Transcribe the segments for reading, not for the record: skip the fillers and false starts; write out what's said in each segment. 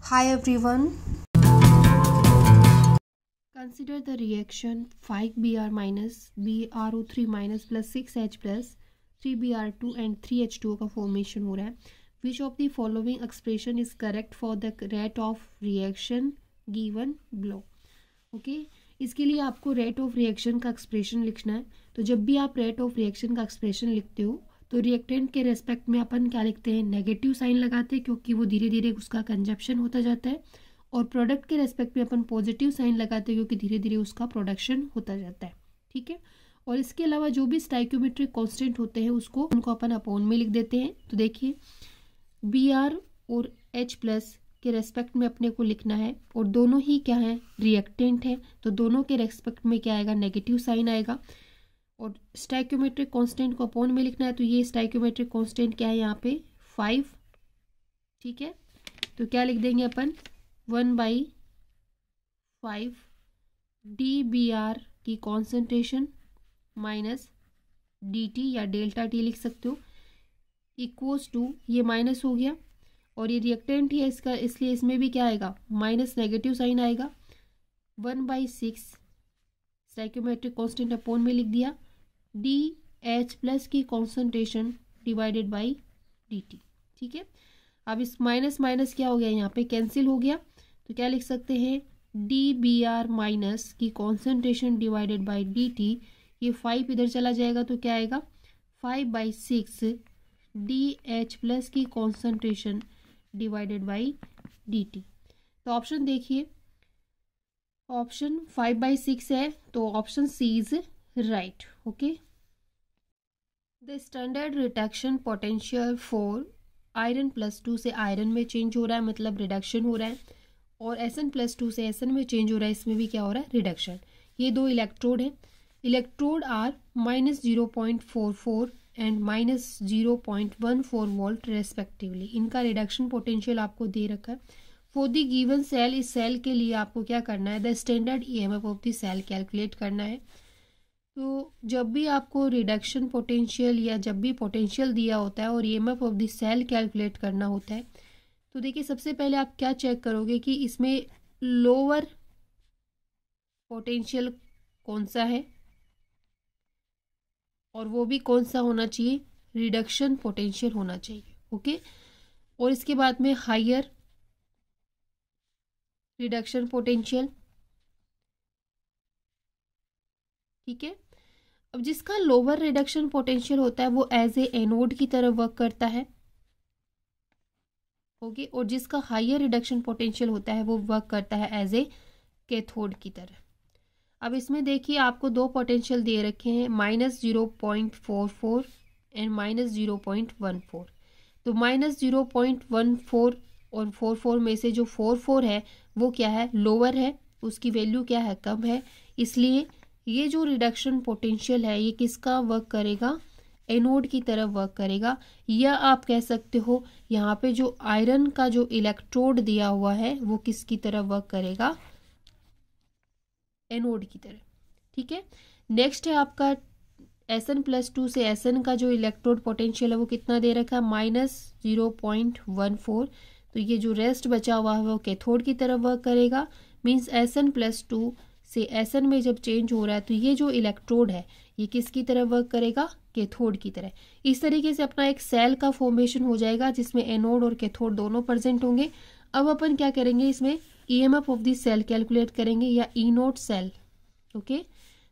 Hi everyone. Consider the reaction 5Br minus BrO3 minus plus 6H plus 3Br2 and 3H2O का formation हो रहा है. Which of the following expression is correct for the rate of reaction given below? Okay इसके लिए आपको rate of reaction का expression लिखना है. तो जब भी आप रेट ऑफ रिएक्शन का एक्सप्रेशन लिखते हो तो रिएक्टेंट के रेस्पेक्ट में अपन क्या लिखते हैं, नेगेटिव साइन लगाते हैं, क्योंकि वो धीरे धीरे उसका कंजप्शन होता जाता है. और प्रोडक्ट के रेस्पेक्ट में अपन पॉजिटिव साइन लगाते हैं, क्योंकि धीरे धीरे उसका प्रोडक्शन होता जाता है. ठीक है. और इसके अलावा जो भी स्टाइक्योमेट्रिक कांस्टेंट होते हैं उनको अपन अपॉन में लिख देते हैं. तो देखिए Br और H प्लस के रेस्पेक्ट में अपने को लिखना है, और दोनों ही क्या है, रिएक्टेंट है. तो दोनों के रेस्पेक्ट में क्या आएगा, नेगेटिव साइन आएगा. और स्टाइक्योमेट्रिक कांस्टेंट को अपॉन में लिखना है. तो ये स्टाइक्योमेट्रिक कांस्टेंट क्या है यहाँ पे 5. ठीक है. तो क्या लिख देंगे अपन 1/5 dBr की कॉन्सेंट्रेशन माइनस dt या डेल्टा टी लिख सकते हो, इक्वल्स टू, ये माइनस हो गया और ये रिएक्टेंट ही है इसका, इसलिए इसमें भी क्या आएगा, माइनस नेगेटिव साइन आएगा. 1/6 स्टाइक्योमेट्रिक कांस्टेंट अपॉन में लिख दिया, DH प्लस की कॉन्सेंट्रेशन डिवाइडेड बाई DT. ठीक है. अब इस माइनस माइनस क्या हो गया, यहाँ पे कैंसिल हो गया. तो क्या लिख सकते हैं, DBr माइनस की कॉन्सेंट्रेशन डिवाइडेड बाई DT. ये 5 इधर चला जाएगा तो क्या आएगा, 5/6 DH प्लस की कॉन्सेंट्रेशन डिवाइडेड बाई DT. तो ऑप्शन देखिए, ऑप्शन 5/6 है, तो option C is right. Okay. The standard reduction potential for iron +2 से आयरन में चेंज हो रहा है, मतलब रिडक्शन हो रहा है. और Sn+2 से Sn में चेंज हो रहा है, इसमें भी क्या हो रहा है, रिडक्शन. ये दो इलेक्ट्रोड हैं. Electrode are -0.44 and -0.14 volt respectively. इनका रिडक्शन पोटेंशियल आपको दे रखा है. फॉर द गिवन सेल, इस सेल के लिए आपको क्या करना है, the standard EMF of the cell calculate करना है. तो जब भी आपको रिडक्शन पोटेंशियल या जब भी पोटेंशियल दिया होता है और EMF of the cell calculate करना होता है, तो देखिए सबसे पहले आप क्या चेक करोगे कि इसमें लोअर पोटेंशियल कौन सा है, और वो भी कौन सा होना चाहिए, रिडक्शन पोटेंशियल होना चाहिए. ओके. और इसके बाद में हायर रिडक्शन पोटेंशियल. ठीक है. अब जिसका लोअर रिडक्शन पोटेंशियल होता है वो एज ए एनोड की तरह वर्क करता है. ओके. और जिसका हायर रिडक्शन पोटेंशियल होता है वो वर्क करता है एज ए कैथोड की तरह. अब इसमें देखिए आपको दो पोटेंशियल दे रखे हैं, -0.44 एंड -0.14. तो -0.14 और 44 में से जो 44 है वो क्या है, लोअर है, उसकी वैल्यू क्या है, कम है. इसलिए ये जो रिडक्शन पोटेंशियल है ये किसका वर्क करेगा, एनोड की तरफ वर्क करेगा. या आप कह सकते हो यहाँ पे जो आयरन का जो इलेक्ट्रोड दिया हुआ है वो किसकी तरफ वर्क करेगा, एनोड की तरह. ठीक है. नेक्स्ट है आपका Sn+2 से Sn का जो इलेक्ट्रोड पोटेंशियल है वो कितना दे रखा है, -0.14. तो ये जो रेस्ट बचा हुआ है वो कैथोड की तरफ वर्क करेगा. मींस Sn+2 से Sn में जब चेंज हो रहा है तो ये जो इलेक्ट्रोड है ये किसकी तरफ वर्क करेगा, कैथोड की तरह. इस तरीके से अपना एक सेल का फॉर्मेशन हो जाएगा जिसमें एनोड और कैथोड दोनों प्रेजेंट होंगे. अब अपन क्या करेंगे, इसमें EMF of the cell calculate करेंगे, या E0 सेल. ओके.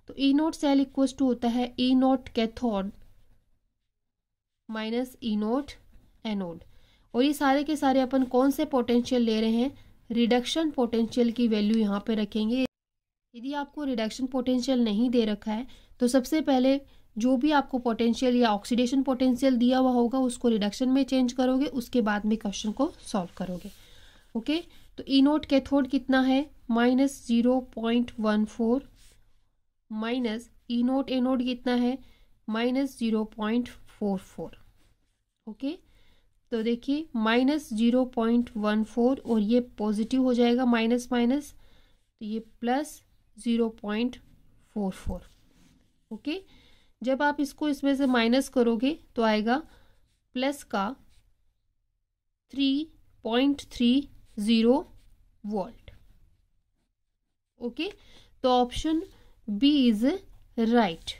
तो E0 सेल इक्वल्स टू होता है E0 cathode minus E0 anode. और ये सारे के सारे अपन कौन से पोटेंशियल ले रहे हैं, रिडक्शन पोटेंशियल की वैल्यू यहाँ पे रखेंगे. यदि आपको रिडक्शन पोटेंशियल नहीं दे रखा है तो सबसे पहले जो भी आपको पोटेंशियल या ऑक्सीडेशन पोटेंशियल दिया हुआ होगा उसको रिडक्शन में चेंज करोगे, उसके बाद में क्वेश्चन को सॉल्व करोगे. ओके. तो E0 कैथोड कितना है, -0.14 माइनस E0 एनोड कितना है, -0.44. ओके. तो देखिए -0.14 और ये पॉजिटिव हो जाएगा, माइनस माइनस, तो ये +0.44. ओके. जब आप इसको इसमें से माइनस करोगे तो आएगा प्लस का 3.3 0 वोल्ट। ओके, तो option B is right.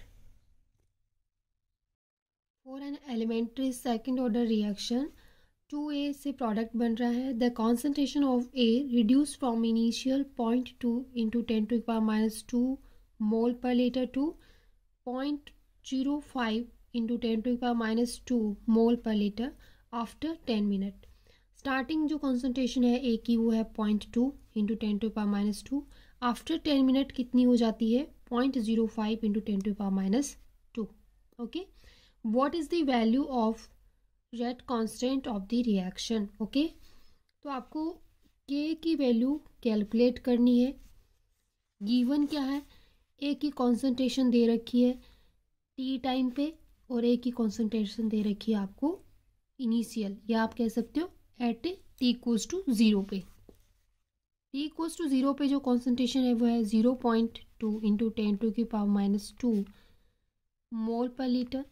For an elementary second order reaction 2A से प्रोडक्ट बन रहा है। The concentration of A reduce from initial 0.2 into 10⁻² mole per litre to 0.05 into 10⁻² mole per litre after 10 minute. Starting जो concentration है A की वो है 0.2 into 10⁻²। After 10 minute कितनी हो जाती है 0.05 into 10⁻²। Okay, what is the value of rate constant of the reaction. Okay, तो आपको K की वैल्यू कैलकुलेट करनी है। गिवन क्या है, A की कॉन्सेंट्रेशन दे रखी है T टाइम पे और A की कॉन्सेंट्रेशन दे रखी है आपको इनिशियल, या आप कह सकते हो एट T=0 पे। T=0 पे जो कॉन्सेंट्रेशन है वो है 0.2 इंटू 10⁻² मोल पर लीटर,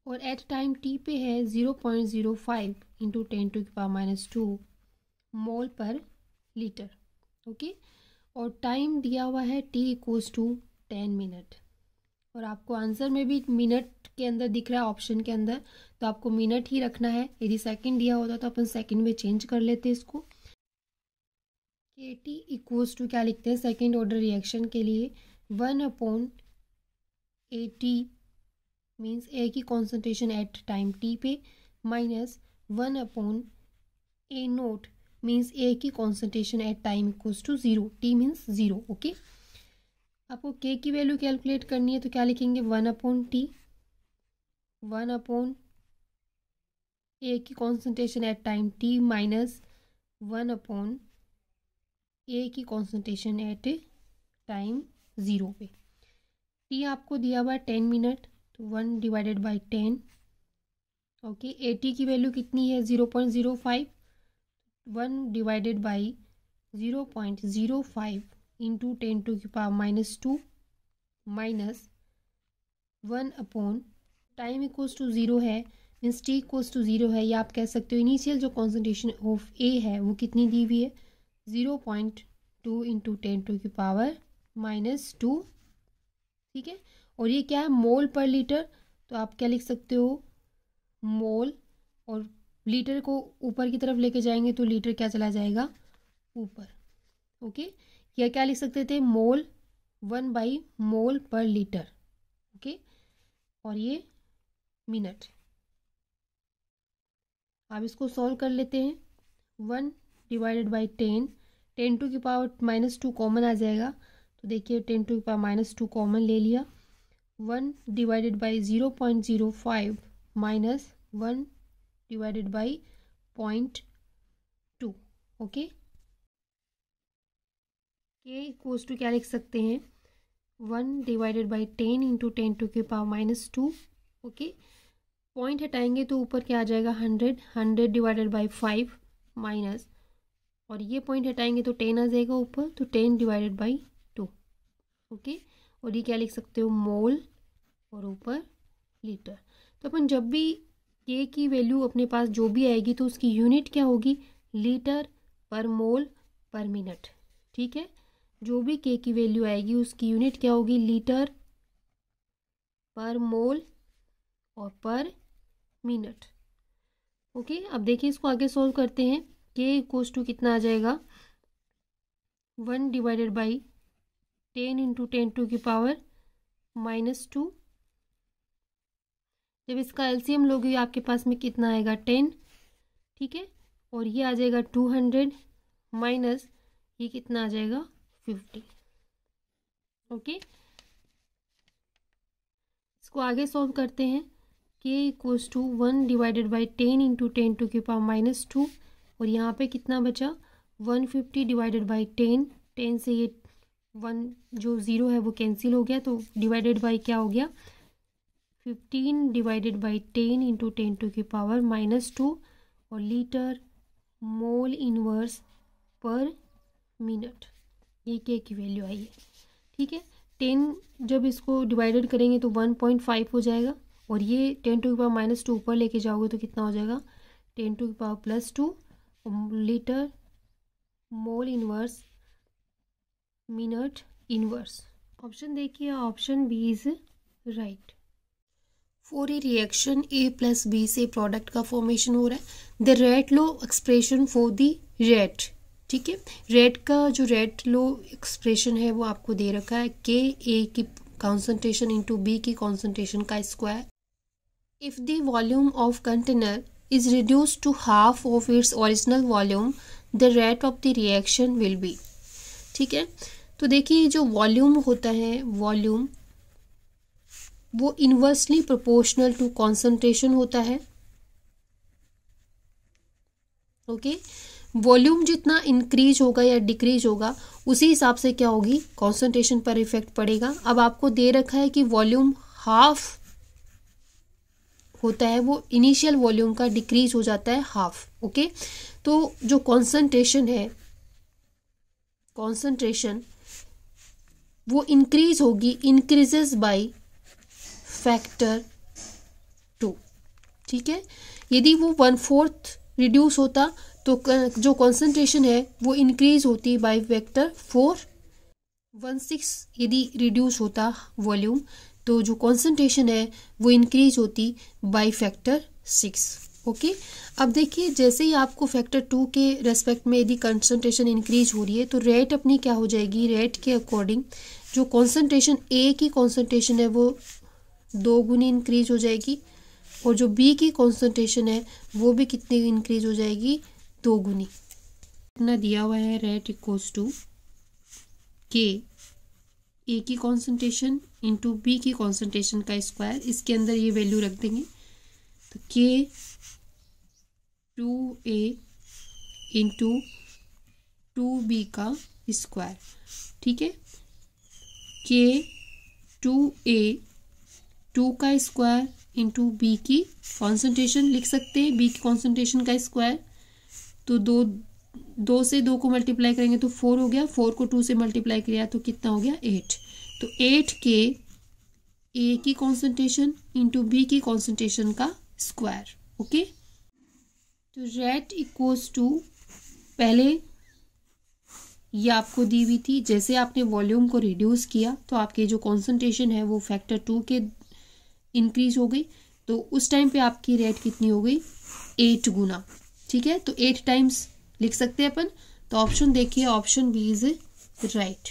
और एट टाइम T पे है 0.05 into 10⁻² mole per litre. Okay, और टाइम दिया हुआ है T=10 मिनट, और आपको आंसर में भी मिनट के अंदर दिख रहा है ऑप्शन के अंदर, तो आपको मिनट ही रखना है। यदि सेकंड दिया होता तो अपन सेकंड में चेंज कर लेते इसको। KT क्या लिखते हैं सेकंड ऑर्डर रिएक्शन के लिए 1/AT मीन्स A की कॉन्सेंट्रेशन एट टाइम T पे माइनस 1/A0 मीन्स A की concentration at time =0, T means 0। Okay, आपको K की वैल्यू कैलकुलेट करनी है तो क्या लिखेंगे 1/T 1/A की concentration at time T minus 1/A की कॉन्सेंट्रेशन एट टाइम 0 पे। T आपको दिया हुआ 10 मिनट, तो 1/10। ओके, AT की वैल्यू कितनी है 0.05, 1/0.05 इंटू 10⁻² माइनस 1/ टाइम =0 है मीन्स T=0 है, या आप कह सकते हो इनिशियल जो कॉन्सेंट्रेशन ऑफ A है वो कितनी दी हुई है 0.2 इंटू 10⁻²। ठीक है, और ये क्या है मोल पर लीटर, तो आप क्या लिख सकते हो मोल, और लीटर को ऊपर की तरफ लेके जाएंगे तो लीटर क्या चला जाएगा ऊपर। ओके, या क्या लिख सकते थे मोल 1/मोल पर लीटर। ओके, और ये मिनट। आप इसको सॉल्व कर लेते हैं। 1/10, 10⁻² कॉमन आ जाएगा, तो देखिए 10⁻² कॉमन ले लिया। 1/0.05 माइनस 1/0.2। ओके, K क्या लिख सकते हैं 1/10 इंटू 10⁻²। ओके, पॉइंट हटाएंगे तो ऊपर क्या आ जाएगा 100/5 माइनस, और ये पॉइंट हटाएंगे तो 10 आ जाएगा ऊपर, तो 10/2। ओके, और ये क्या लिख सकते हो मोल और ऊपर लीटर। तो अपन जब भी K की वैल्यू अपने पास जो भी आएगी तो उसकी यूनिट क्या होगी लीटर पर मोल पर मिनट। ठीक है, जो भी K की वैल्यू आएगी उसकी यूनिट क्या होगी लीटर पर मोल और पर मिनट। ओके, अब देखिए इसको आगे सॉल्व करते हैं। K कितना आ जाएगा 1/10 इंटू 10⁻²। जब इसका एलसीएम लोगे आपके पास में कितना आएगा 10। ठीक है, और ये आ जाएगा 200 माइनस ये कितना आ जाएगा 50। ओके, इसको आगे सॉल्व करते हैं। K 1/10 इंटू 10⁻², और यहाँ पे कितना बचा 150/10। 10 से ये 1 जो 0 है वो कैंसिल हो गया, तो डिवाइडेड बाई क्या हो गया 15/10 इंटू 10⁻², और लीटर मोल इनवर्स पर मिनट, ये K की वैल्यू आई है। ठीक है, 10 जब इसको डिवाइडेड करेंगे तो 1.5 हो जाएगा, और ये 10⁻² ऊपर लेके जाओगे तो कितना हो जाएगा 10⁻+2 litre mole inverse minute inverse. Option देखिए, option B is right. For a reaction A plus B से प्रोडक्ट का फॉर्मेशन हो रहा है। The rate law expression for the rate, ठीक है, रेट का जो रेट लो एक्सप्रेशन है वो आपको दे रखा है के ए की कॉन्सेंट्रेशन इंटू बी की कॉन्सेंट्रेशन का square. If the volume of container is reduced to half of its original volume, the rate of the reaction will be। ठीक है, तो देखिए जो वॉल्यूम होता है, वॉल्यूम वो इनवर्सली प्रोपोर्शनल टू कॉन्सेंट्रेशन होता है। ओके, वॉल्यूम जितना इंक्रीज होगा या डिक्रीज होगा उसी हिसाब से क्या होगी, कॉन्सेंट्रेशन पर इफेक्ट पड़ेगा। अब आपको दे रखा है कि वॉल्यूम हाफ होता है, वो इनिशियल वॉल्यूम का डिक्रीज हो जाता है हाफ। ओके, तो जो कॉन्सेंट्रेशन है, कॉन्सेंट्रेशन वो इंक्रीज होगी, इंक्रीजेस बाय फैक्टर 2। ठीक है, यदि वो 1/4 रिड्यूस होता तो जो कॉन्सेंट्रेशन है वो इंक्रीज होती बाय फैक्टर 4। 1/6 यदि रिड्यूस होता वॉल्यूम तो जो कॉन्सेंट्रेशन है वो इंक्रीज होती बाय फैक्टर 6। ओके, अब देखिए जैसे ही आपको फैक्टर 2 के रेस्पेक्ट में यदि कॉन्सेंट्रेशन इंक्रीज हो रही है तो रेट अपनी क्या हो जाएगी, रेट के अकॉर्डिंग जो कॉन्सेंट्रेशन ए की कॉन्सेंट्रेशन है वो 2 गुनी इंक्रीज हो जाएगी और जो बी की कॉन्सेंट्रेशन है वो भी कितनी इंक्रीज हो जाएगी, 2 गुनी। इतना दिया हुआ है रेट इक्वल्स टू के ए की कॉन्सेंट्रेशन इंटू बी की कॉन्सेंट्रेशन का स्क्वायर। इसके अंदर ये वैल्यू रख देंगे तो के 2a इंटू 2b का स्क्वायर। ठीक है, के 2a 2 का स्क्वायर इंटू बी की कॉन्सेंट्रेशन लिख सकते हैं, बी की कॉन्सेंट्रेशन का स्क्वायर। तो 2 से 2 को मल्टीप्लाई करेंगे तो 4 हो गया, 4 को 2 से मल्टीप्लाई किया तो कितना हो गया, 8। तो 8 के ए की कॉन्सेंट्रेशन इंटू बी की कॉन्सेंट्रेशन का स्क्वायर। ओके, तो रेट इक्वल्स टू, पहले ये आपको दी हुई थी, जैसे आपने वॉल्यूम को रिड्यूस किया तो आपके जो कॉन्सेंट्रेशन है वो फैक्टर 2 के इंक्रीज हो गई, तो उस टाइम पे आपकी रेट कितनी हो गई, 8 गुना। ठीक है, तो 8 टाइम्स लिख सकते हैं अपन। तो ऑप्शन देखिए, ऑप्शन बी इज राइट।